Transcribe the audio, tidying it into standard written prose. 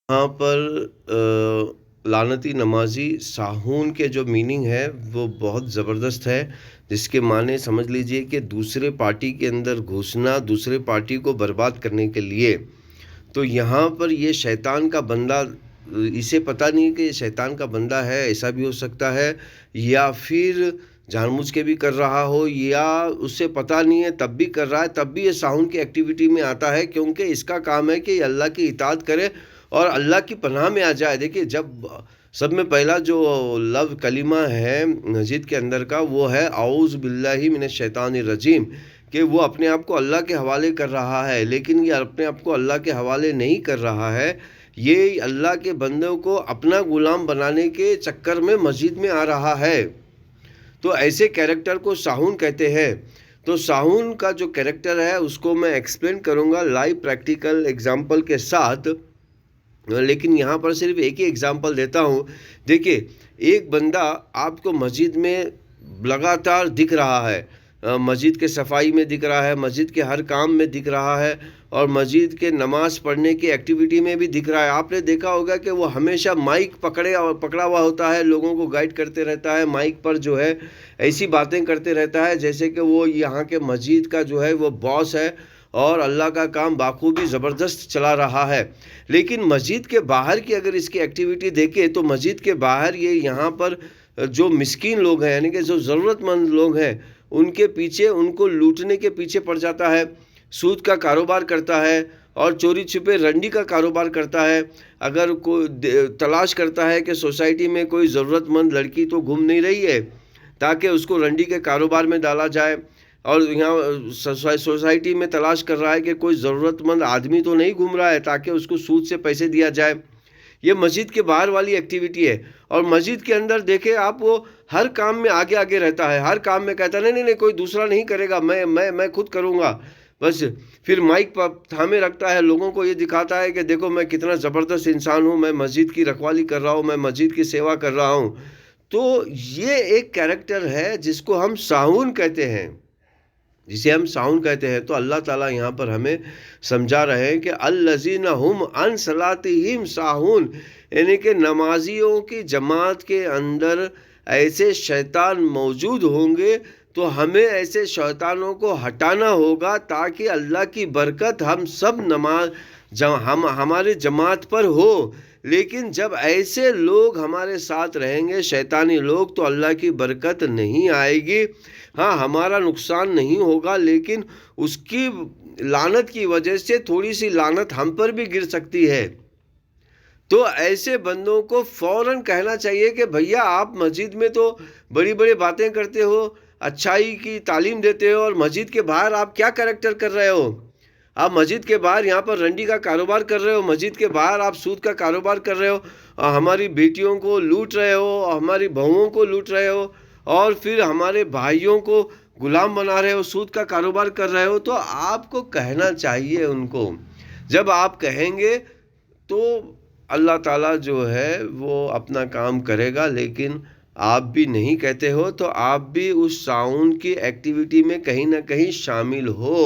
یہاں پر لعنتی نمازی ساہون کے جو میننگ ہے وہ بہت زبردست ہے، جس کے معنی سمجھ لیجئے کہ دوسرے پارٹی کے اندر گھسنا، دوسرے پارٹی کو برباد کرنے کے لیے۔ تو یہاں پر یہ شیطان کا بندہ، اسے پتہ نہیں کہ یہ شیطان کا بندہ ہے، ایسا بھی ہو سکتا ہے، یا پھر جان بوجھ کے بھی کر رہا ہو، یا اسے پتہ نہیں ہے تب بھی کر رہا ہے، تب بھی یہ ساہون کی ایکٹیویٹی میں آتا ہے، کیونکہ اس کا کام ہے کہ یہ اللہ کی اطاعت کرے اور اللہ کی پناہ میں آ جائے۔ دیکھیے، جب سب میں پہلا جو کلمہ ہے مسجد کے اندر کا، وہ ہے اعوذ باللہ من الشیطان الرجیم، کہ وہ اپنے آپ کو اللہ کے حوالے کر رہا ہے، لیکن یہ اپنے آپ کو اللہ کے حوالے نہیں کر رہا ہے، یہ اللہ کے بندوں کو اپنا غلام بنانے کے چکر میں مسجد میں آ رہا ہے۔ تو ایسے کیریکٹر کو ساہون کہتے ہیں۔ تو ساہون کا جو کیریکٹر ہے اس کو میں ایکسپلین کروں گا لائیو پریکٹیکل ایگزامپل کے ساتھ، لیکن یہاں پر صرف ایک ہی ایگزامپل دیتا ہوں۔ دیکھیے، ایک بندہ آپ کو مسجد میں لگاتار دکھ رہا ہے، مسجد کے صفائی میں دکھ رہا ہے، مسجد کے ہر کام میں دکھ رہا ہے، اور مسجد کے نماز پڑھنے کی ایکٹیویٹی میں بھی دکھ رہا ہے۔ آپ نے دیکھا ہوگا کہ وہ ہمیشہ مائک پکڑا ہوا ہوتا ہے، لوگوں کو گائیڈ کرتے رہتا ہے، مائک پر جو ہے ایسی باتیں کرتے رہتا ہے جیسے کہ وہ یہاں کے مسجد کا جو ہے وہ باس ہے اور اللہ کا کام بخوبی زبردست چلا رہا ہے۔ لیکن مسجد کے باہر کی اگر اس کی ایکٹیویٹی دیکھیں تو مسجد کے باہر یہ یہاں پر جو مسکین لوگ ہیں، یعنی کہ جو ضرورت مند لوگ ہیں، ان کے پیچھے، ان کو لوٹنے کے پیچھے پڑ جاتا ہے، سود کا کاروبار کرتا ہے اور چوری چھپے رنڈی کا کاروبار کرتا ہے۔ اگر کوئی تلاش کرتا ہے کہ سوسائٹی میں کوئی ضرورت مند لڑکی تو گھوم نہیں رہی ہے تاکہ اس کو رنڈی کے کاروبار میں ڈالا جائے، اور یہاں سوسائٹی میں تلاش کر رہا ہے کہ کوئی ضرورت مند آدمی تو نہیں گھوم رہا ہے تاکہ اس کو سود سے پیسے دیا جائے۔ یہ مسجد کے باہر والی ایکٹیویٹی ہے۔ اور مسجد کے اندر دیکھیں آپ، وہ ہر کام میں آگے آگے رہتا ہے، ہر کام میں کہتا ہے نہیں کوئی دوسرا نہیں کرے گا، میں خود کروں گا بس۔ پھر مائک پر تھامے رکھتا ہے، لوگوں کو یہ دکھاتا ہے کہ دیکھو میں کتنا زبردست انسان ہوں، میں مسجد کی رکھوالی کر رہا ہوں، میں مسجد کی سیوا کر رہا ہوں۔ تو یہ ایک کیریکٹر ہے جس کو ہم ساہون کہتے ہیں، جسے ہم ساہون کہتے ہیں۔ تو اللہ تعالیٰ یہاں پر ہمیں سمجھا رہے ہیں کہ الذین ھم عن صلاتہم ساہون، یعنی کہ نمازیوں کی جماعت کے اندر ایسے شیطان موجود ہوں گے، تو ہمیں ایسے شیطانوں کو ہٹانا ہوگا تاکہ اللہ کی برکت ہم سب ہمارے جماعت پر ہو۔ لیکن جب ایسے لوگ ہمارے ساتھ رہیں گے، شیطانی لوگ، تو اللہ کی برکت نہیں آئے گی۔ ہاں، ہمارا نقصان نہیں ہوگا، لیکن اس کی لعنت کی وجہ سے تھوڑی سی لعنت ہم پر بھی گر سکتی ہے۔ تو ایسے بندوں کو فوراً کہنا چاہیے کہ بھیا آپ مسجد میں تو بڑی بڑی باتیں کرتے ہو، اچھائی کی تعلیم دیتے ہو، اور مسجد کے باہر آپ کیا کریکٹر کر رہے ہو؟ آپ مسجد کے باہر یہاں پر رنڈی کا کاروبار کر رہے ہو، مسجد کے باہر آپ سود کا کاروبار کر رہے ہو، اور ہماری بیٹیوں کو لوٹ رہے ہو، ہماری بہوؤں کو لوٹ رہے ہو، اور پھر ہمارے بھائیوں کو غلام بنا رہے ہو، سود کا کاروبار کر رہے ہو۔ تو آپ کو کہنا چاہیے ان کو۔ جب آپ کہیں گے تو اللہ تعالیٰ جو ہے وہ اپنا کام کرے گا، لیکن آپ بھی نہیں کہتے ہو تو آپ بھی اس ساؤنڈ کی ایکٹیویٹی میں کہیں نہ کہیں شامل ہو۔